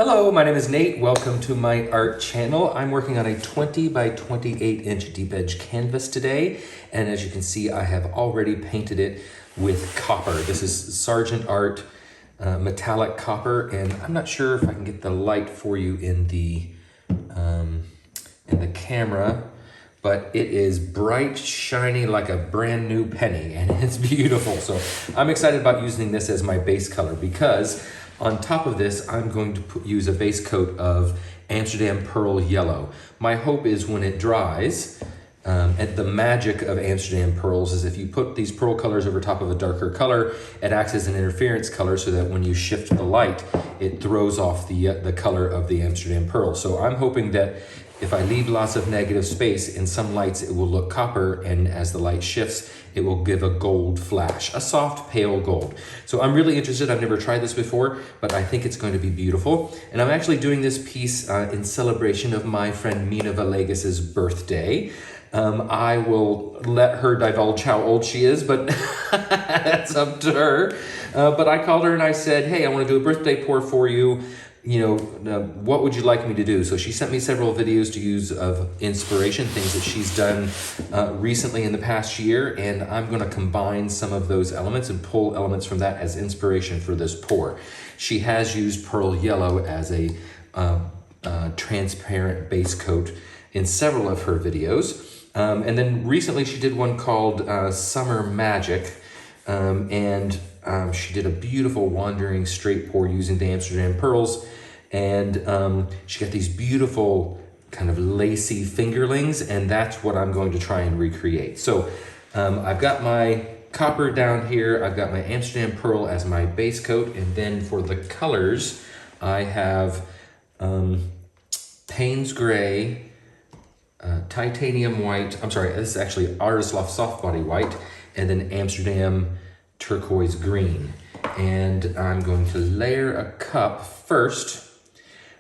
Hello, my name is Nate. Welcome to my art channel. I'm working on a 20 by 28 inch deep edge canvas today. And as you can see, I have already painted it with copper. This is Sargent Art metallic copper. And I'm not sure if I can get the light for you in the camera, but it is bright, shiny like a brand new penny, and it's beautiful. So I'm excited about using this as my base color because on top of this, I'm going to use a base coat of Amsterdam Pearl Yellow. My hope is when it dries, and the magic of Amsterdam pearls is if you put these pearl colors over top of a darker color, it acts as an interference color so that when you shift the light, it throws off the color of the Amsterdam pearl. So I'm hoping that if I leave lots of negative space, in some lights it will look copper, and as the light shifts, it will give a gold flash, a soft, pale gold. So I'm really interested. I've never tried this before, but I think it's going to be beautiful. And I'm actually doing this piece in celebration of my friend Mina Villegas's birthday. I will let her divulge how old she is, but that's up to her. But I called her and I said, hey, I want to do a birthday pour for you. What would you like me to do? So she sent me several videos to use of inspiration, things that she's done recently in the past year, and I'm going to combine some of those elements and pull elements from that as inspiration for this pour. She has used Pearl Yellow as a transparent base coat in several of her videos. And then recently she did one called Summer Magic, and she did a beautiful wandering straight pour using the Amsterdam pearls, and she got these beautiful kind of lacy fingerlings, and that's what I'm going to try and recreate. So I've got my copper down here, I've got my Amsterdam pearl as my base coat, and then for the colors I have Payne's Gray, titanium white, I'm sorry, this is actually Arisloff soft body white, and then Amsterdam turquoise green. And I'm going to layer a cup first.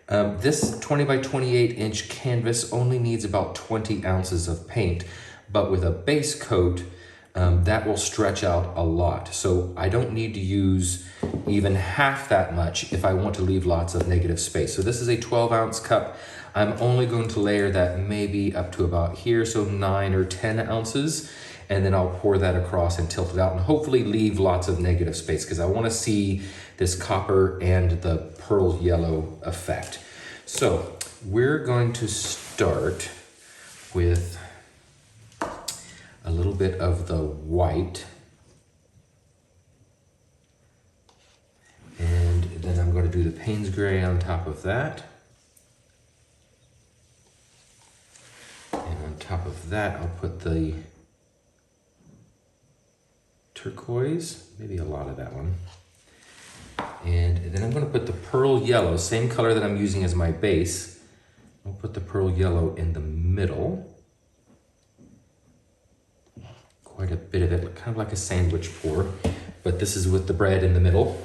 This 20 by 28 inch canvas only needs about 20 ounces of paint, but with a base coat, that will stretch out a lot. So I don't need to use even half that much if I want to leave lots of negative space. So this is a 12-ounce cup. I'm only going to layer that maybe up to about here, so 9 or 10 ounces. And then I'll pour that across and tilt it out and hopefully leave lots of negative space because I want to see this copper and the pearl yellow effect. So we're going to start with a little bit of the white. And then I'm going to do the Payne's Gray on top of that. And on top of that, I'll put the turquoise, maybe a lot of that one. And then I'm going to put the pearl yellow, same color that I'm using as my base. I'll put the pearl yellow in the middle. Quite a bit of it, kind of like a sandwich pour, but this is with the bread in the middle.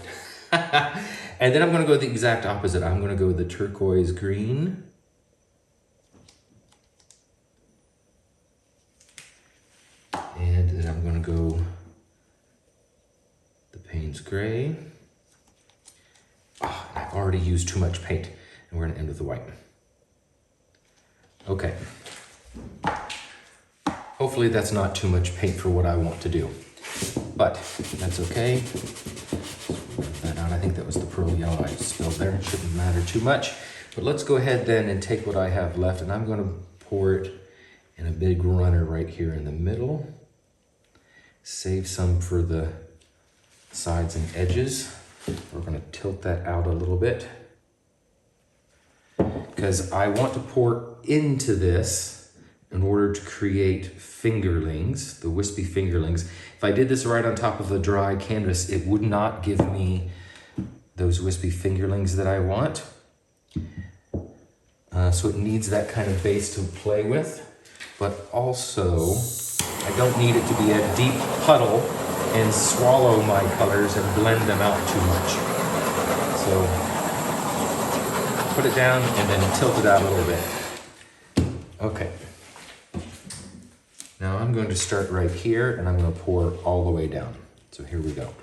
And then I'm going to go the exact opposite. I'm going to go with the turquoise green. And then I'm going to go Payne's Gray. Oh, I've already used too much paint, and we're going to end with the white. Okay. Hopefully that's not too much paint for what I want to do, but that's okay. Move that out. I think that was the pearl yellow I spilled there. It shouldn't matter too much, but let's go ahead then and take what I have left, and I'm going to pour it in a big runner right here in the middle. Save some for the sides and edges. We're going to tilt that out a little bit because I want to pour into this in order to create fingerlings, the wispy fingerlings. If I did this right on top of the dry canvas, it would not give me those wispy fingerlings that I want. So it needs that kind of base to play with, but also I don't need it to be a deep puddle and swallow my colors and blend them out too much. So put it down and then tilt it out a little bit. Okay. Now I'm going to start right here and I'm going to pour all the way down. So here we go.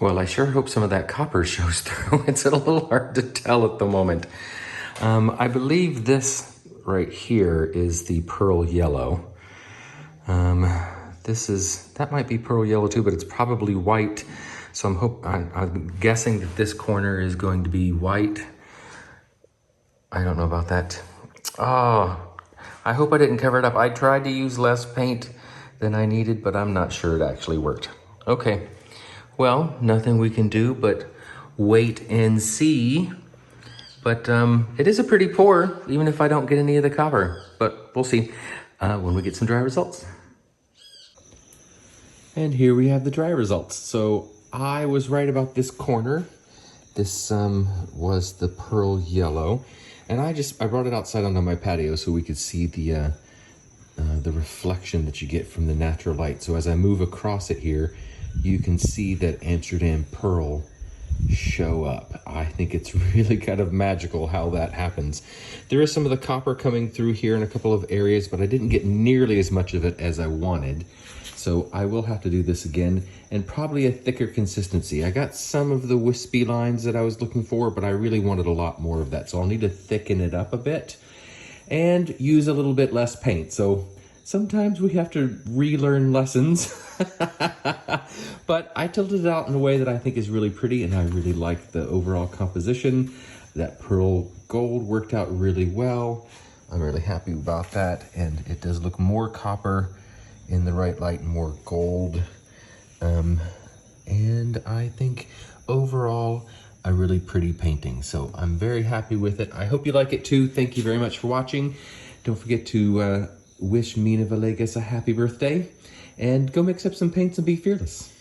Well, I sure hope some of that copper shows through. It's a little hard to tell at the moment. I believe this right here is the Pearl Yellow. That might be Pearl Yellow too, but it's probably white. So I'm guessing that this corner is going to be white. I don't know about that. Oh, I hope I didn't cover it up. I tried to use less paint than I needed, but I'm not sure it actually worked. Okay, well, nothing we can do but wait and see. But it is a pretty pour, even if I don't get any of the copper. But we'll see when we get some dry results. And here we have the dry results. So I was right about this corner. This was the Pearl Yellow. And I brought it outside onto my patio so we could see the reflection that you get from the natural light. So as I move across it here, you can see that Amsterdam Pearl show up. I think it's really kind of magical how that happens. There is some of the copper coming through here in a couple of areas, but I didn't get nearly as much of it as I wanted. So I will have to do this again, and probably a thicker consistency. I got some of the wispy lines that I was looking for, but I really wanted a lot more of that. So I'll need to thicken it up a bit and use a little bit less paint. So sometimes we have to relearn lessons. But I tilted it out in a way that I think is really pretty, and I really like the overall composition. That pearl gold worked out really well. I'm really happy about that, and it does look more copper in the right light and more gold. And I think overall a really pretty painting. So I'm very happy with it. I hope you like it too. Thank you very much for watching. Don't forget to wish Mina Villegas a happy birthday, and go mix up some paints and be fearless.